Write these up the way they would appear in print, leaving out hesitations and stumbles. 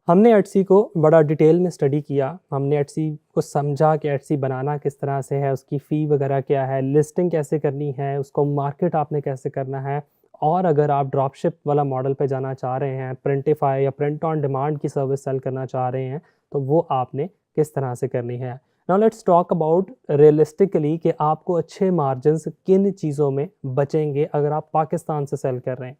हमने एटसी को बड़ा डिटेल में स्टडी किया। हमने एटसी को समझा कि एटसी बनाना किस तरह से है, उसकी फ़ी वगैरह क्या है, लिस्टिंग कैसे करनी है, उसको मार्केट आपने कैसे करना है। और अगर आप ड्रॉपशिप वाला मॉडल पे जाना चाह रहे हैं, प्रिंटिफाई या प्रिंट ऑन डिमांड की सर्विस सेल करना चाह रहे हैं, तो वो आपने किस तरह से करनी है। Now let's talk about realistically कि आपको अच्छे मार्जिन्स किन चीज़ों में बचेंगे अगर आप पाकिस्तान से सेल कर रहे हैं।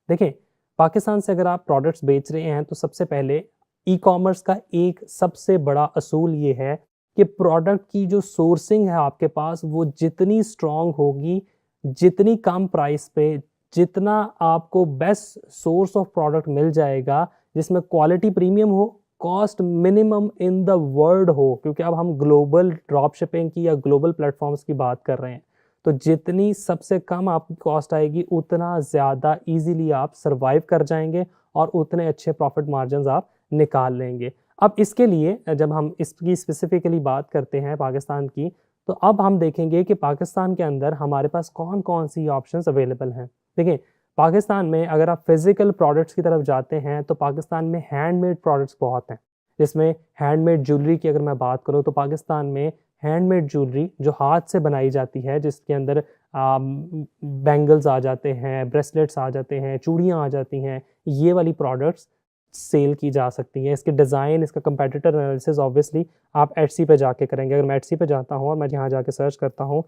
देखें, पाकिस्तान से अगर आप प्रोडक्ट्स बेच रहे हैं तो सबसे पहले ई कॉमर्स का एक सबसे बड़ा असूल ये है कि प्रोडक्ट की जो सोर्सिंग है आपके पास वो जितनी स्ट्रांग होगी, जितनी कम प्राइस पे, जितना आपको बेस्ट सोर्स ऑफ प्रोडक्ट मिल जाएगा जिसमें क्वालिटी प्रीमियम हो, cost minimum in the world हो, क्योंकि अब हम ग्लोबल ड्रॉप शिपिंग की या ग्लोबल प्लेटफॉर्म्स की बात कर रहे हैं। तो जितनी सबसे कम आपकी कॉस्ट आएगी उतना ज़्यादा इजीली आप सर्वाइव कर जाएंगे और उतने अच्छे प्रॉफिट मार्जिन आप निकाल लेंगे। अब इसके लिए जब हम इसकी स्पेसिफिकली बात करते हैं पाकिस्तान की, तो अब हम देखेंगे कि पाकिस्तान के अंदर हमारे पास कौन कौन सी ऑप्शंस अवेलेबल हैं। देखिए, पाकिस्तान में अगर आप फिजिकल प्रोडक्ट्स की तरफ जाते हैं तो पाकिस्तान में हैंडमेड प्रोडक्ट्स बहुत हैं, जिसमें हैंडमेड ज्वेलरी की अगर मैं बात करूँ तो पाकिस्तान में हैंडमेड ज्वेलरी जो हाथ से बनाई जाती है, जिसके अंदर बैंगल्स आ जाते हैं, ब्रेसलेट्स आ जाते हैं, चूड़ियाँ आ जाती हैं, ये वाली प्रोडक्ट्स सेल की जा सकती हैं। इसके डिज़ाइन, इसका कंपेटिटर एनालिसिस ऑब्वियसली आप एटसी पे जाके करेंगे। अगर मैं एटसी पे जाता हूँ और मैं यहाँ जाके सर्च करता हूँ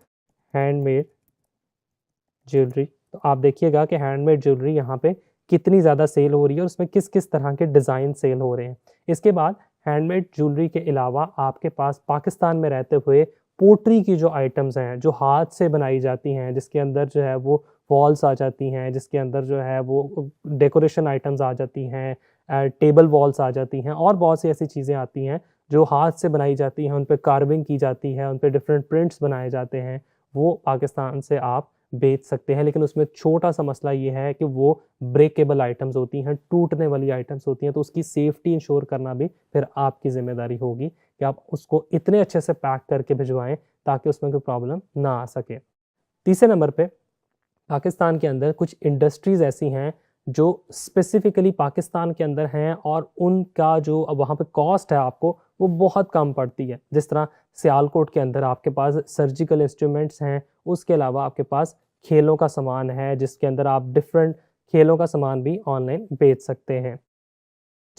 हैंडमेड ज्वेलरी, तो आप देखिएगा कि हैंडमेड ज्वेलरी यहाँ पे कितनी ज़्यादा सेल हो रही है और उसमें किस किस तरह के डिज़ाइन सेल हो रहे हैं। इसके बाद हैंडमेड ज्वेलरी के अलावा आपके पास पाकिस्तान में रहते हुए पोट्री की जो आइटम्स हैं, जो हाथ से बनाई जाती हैं, जिसके अंदर जो है वो वॉल्स आ जाती हैं, जिसके अंदर जो है वो डेकोरेशन आइटम्स आ जाती हैं, टेबल वॉल्स आ जाती हैं और बहुत सी ऐसी चीज़ें आती हैं जो हाथ से बनाई जाती हैं, उन पे कार्विंग की जाती है, उन पे डिफरेंट प्रिंट्स बनाए जाते हैं। वो पाकिस्तान से आप बेच सकते हैं, लेकिन उसमें छोटा सा मसला ये है कि वो ब्रेकेबल आइटम्स होती हैं, टूटने वाली आइटम्स होती हैं, तो उसकी सेफ्टी इंश्योर करना भी फिर आपकी ज़िम्मेदारी होगी कि आप उसको इतने अच्छे से पैक करके भिजवाएं ताकि उसमें कोई प्रॉब्लम ना आ सके। तीसरे नंबर पे पाकिस्तान के अंदर कुछ इंडस्ट्रीज़ ऐसी हैं जो स्पेसिफिकली पाकिस्तान के अंदर हैं और उनका जो अब वहाँ पे कॉस्ट है आपको वो बहुत कम पड़ती है। जिस तरह सियालकोट के अंदर आपके पास सर्जिकल इंस्ट्रूमेंट्स हैं, उसके अलावा आपके पास खेलों का सामान है जिसके अंदर आप डिफरेंट खेलों का सामान भी ऑनलाइन बेच सकते हैं।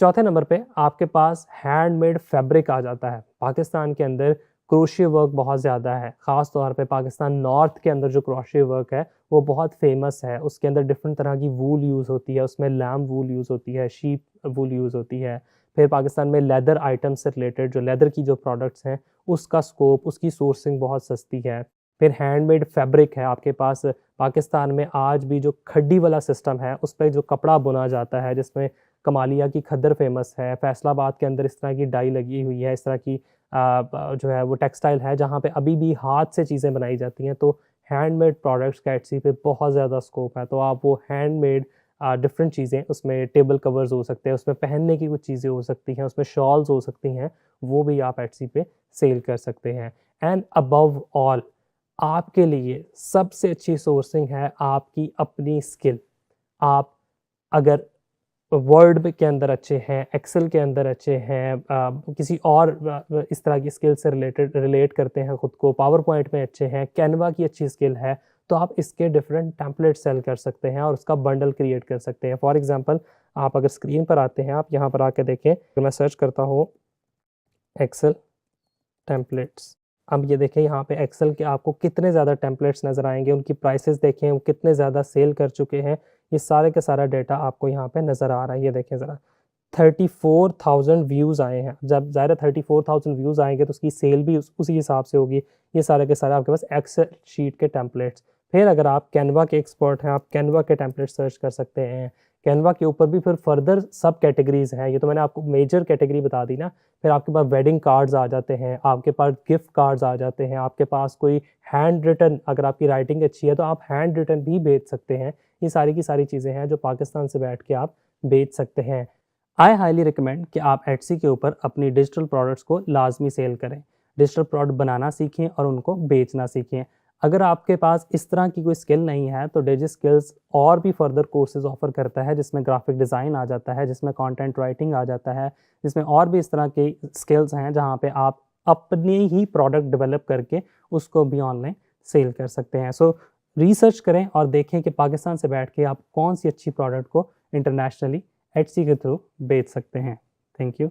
चौथे नंबर पे आपके पास हैंडमेड फैब्रिक आ जाता है। पाकिस्तान के अंदर क्रोशिया वर्क बहुत ज़्यादा है, ख़ास तौर पे पाकिस्तान नॉर्थ के अंदर जो क्रोशिया वर्क है वो बहुत फेमस है। उसके अंदर डिफरेंट तरह की वूल यूज़ होती है, उसमें लैम वूल यूज़ होती है, शीप वूल यूज़ होती है। फिर पाकिस्तान में लेदर आइटम से रिलेटेड जो लेदर की जो प्रोडक्ट्स हैं उसका स्कोप, उसकी सोर्सिंग बहुत सस्ती है। फिर हैंडमेड फैब्रिक है आपके पास। पाकिस्तान में आज भी जो खड्डी वाला सिस्टम है उस पर जो कपड़ा बुना जाता है, जिसमें कमालिया की खद्दर फेमस है, फैसलाबाद के अंदर इस तरह की डाई लगी हुई है, इस तरह की जो है वो टेक्सटाइल है जहाँ पे अभी भी हाथ से चीज़ें बनाई जाती हैं। तो हैंडमेड प्रोडक्ट्स का एटसी पे बहुत ज़्यादा स्कोप है। तो आप वो हैंडमेड डिफरेंट चीज़ें, उसमें टेबल कवर्स हो सकते हैं, उसमें पहनने की कुछ चीज़ें हो सकती हैं, उसमें शॉल्स हो सकती हैं, वो भी आप एटसी पे सेल कर सकते हैं। एंड अबव ऑल आपके लिए सबसे अच्छी सोर्सिंग है आपकी अपनी स्किल। आप अगर वर्ड के अंदर अच्छे हैं, एक्सेल के अंदर अच्छे हैं, किसी और इस तरह की स्किल से रिलेट करते हैं ख़ुद को, पावर पॉइंट में अच्छे हैं, कैनवा की अच्छी स्किल है, तो आप इसके डिफरेंट टेम्पलेट सेल कर सकते हैं और उसका बंडल क्रिएट कर सकते हैं। फॉर एग्जांपल, आप अगर स्क्रीन पर आते हैं, आप यहाँ पर आके देखें, तो मैं सर्च करता हूँ एक्सेल टेम्पलेट्स। अब ये देखें यहाँ पे एक्सेल के आपको कितने ज़्यादा टेम्पलेट्स नज़र आएंगे, उनकी प्राइसेस देखें, वो कितने ज़्यादा सेल कर चुके हैं, ये सारे का सारा डेटा आपको यहाँ पे नज़र आ रहा है। ये देखें ज़रा, 34,000 व्यूज़ आए हैं। जब ज़ाहिर 34,000 व्यूज़ आएंगे तो उसकी सेल भी उसी हिसाब से होगी। ये सारे के सारे आपके पास एक्सेल शीट के टेम्पलेट्स। फिर अगर आप कैनवा के एक्सपर्ट हैं, आप कैनवा के टेम्पलेट सर्च कर सकते हैं। कैनवा के ऊपर भी फिर फर्दर सब कैटेगरीज़ हैं, ये तो मैंने आपको मेजर कैटेगरी बता दी ना। फिर आपके पास वेडिंग कार्ड्स आ जाते हैं, आपके पास गिफ्ट कार्ड्स आ जाते हैं, आपके पास कोई हैंड रिटन, अगर आपकी राइटिंग अच्छी है तो आप हैंड रिटन भी बेच सकते हैं। ये सारी की सारी चीज़ें हैं जो पाकिस्तान से बैठ के आप बेच सकते हैं। आई हाईली रिकमेंड कि आप एटसी के ऊपर अपनी डिजिटल प्रोडक्ट्स को लाजमी सेल करें, डिजिटल प्रोडक्ट बनाना सीखें और उनको बेचना सीखें। अगर आपके पास इस तरह की कोई स्किल नहीं है तो डिजी स्किल्स और भी फर्दर कोर्सेज ऑफर करता है, जिसमें ग्राफिक डिज़ाइन आ जाता है, जिसमें कंटेंट राइटिंग आ जाता है, जिसमें और भी इस तरह की स्किल्स हैं जहाँ पे आप अपनी ही प्रोडक्ट डेवलप करके उसको भी ऑनलाइन सेल कर सकते हैं। सो रिसर्च करें और देखें कि पाकिस्तान से बैठ के आप कौन सी अच्छी प्रोडक्ट को इंटरनेशनली एटसी के थ्रू बेच सकते हैं। Thank you.